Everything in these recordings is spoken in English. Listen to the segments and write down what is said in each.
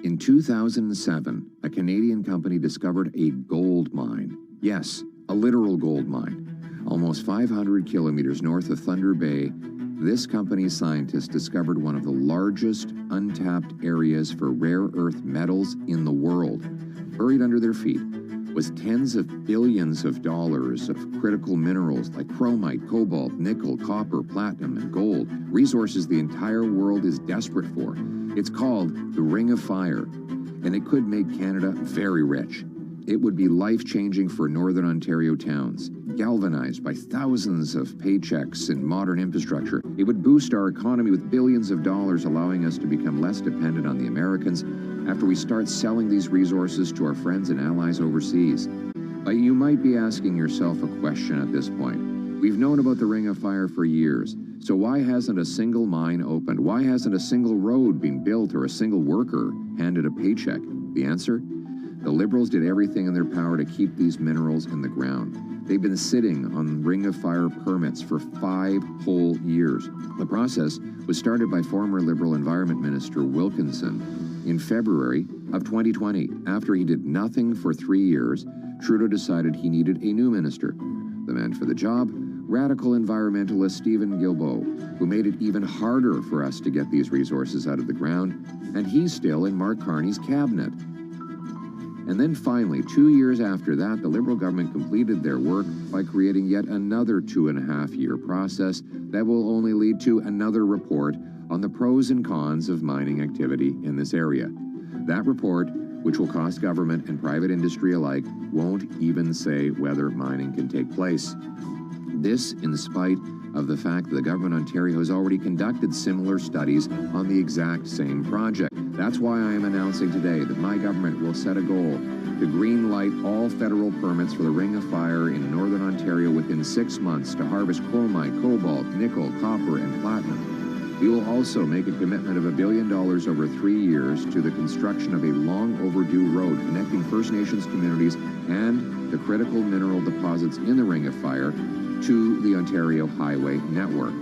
In 2007, a Canadian company discovered a gold mine. Yes, a literal gold mine. Almost 500 kilometers north of Thunder Bay, this company's scientists discovered one of the largest untapped areas for rare earth metals in the world. Buried under their feet was tens of billions of dollars of critical minerals like chromite, cobalt, nickel, copper, platinum, and gold, resources the entire world is desperate for. It's called the Ring of Fire, and it could make Canada very rich. It would be life-changing for Northern Ontario towns, galvanized by thousands of paychecks and modern infrastructure. It would boost our economy with billions of dollars, allowing us to become less dependent on the Americans after we start selling these resources to our friends and allies overseas. But you might be asking yourself a question at this point. We've known about the Ring of Fire for years, so why hasn't a single mine opened? Why hasn't a single road been built or a single worker handed a paycheck? The answer? The Liberals did everything in their power to keep these minerals in the ground. They've been sitting on Ring of Fire permits for 5 whole years. The process was started by former Liberal Environment Minister Wilkinson in February of 2020. After he did nothing for 3 years, Trudeau decided he needed a new minister. The man for the job, radical environmentalist Stephen Guilbeault, who made it even harder for us to get these resources out of the ground, and he's still in Mark Carney's cabinet. And then finally, 2 years after that, the Liberal government completed their work by creating yet another 2.5-year process that will only lead to another report on the pros and cons of mining activity in this area. That report, which will cost government and private industry alike, won't even say whether mining can take place. This in spite of the fact that the government of Ontario has already conducted similar studies on the exact same project. That's why I am announcing today that my government will set a goal to greenlight all federal permits for the Ring of Fire in Northern Ontario within 6 months to harvest chromite, cobalt, nickel, copper, and platinum. We will also make a commitment of $1 billion over 3 years to the construction of a long overdue road connecting First Nations communities and the critical mineral deposits in the Ring of Fire to the Ontario Highway Network.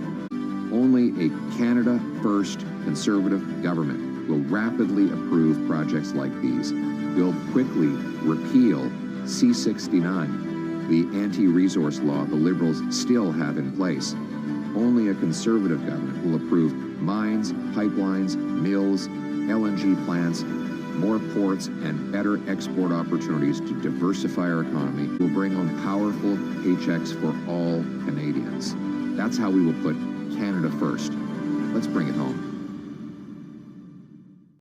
Only a Canada First Conservative government will rapidly approve projects like these. We'll quickly repeal C-69, the anti-resource law the Liberals still have in place. Only a Conservative government will approve mines, pipelines, mills, LNG plants, more ports, and better export opportunities to diversify our economy. Will bring home powerful paychecks for all Canadians. That's how we will put Canada first. Let's bring it home.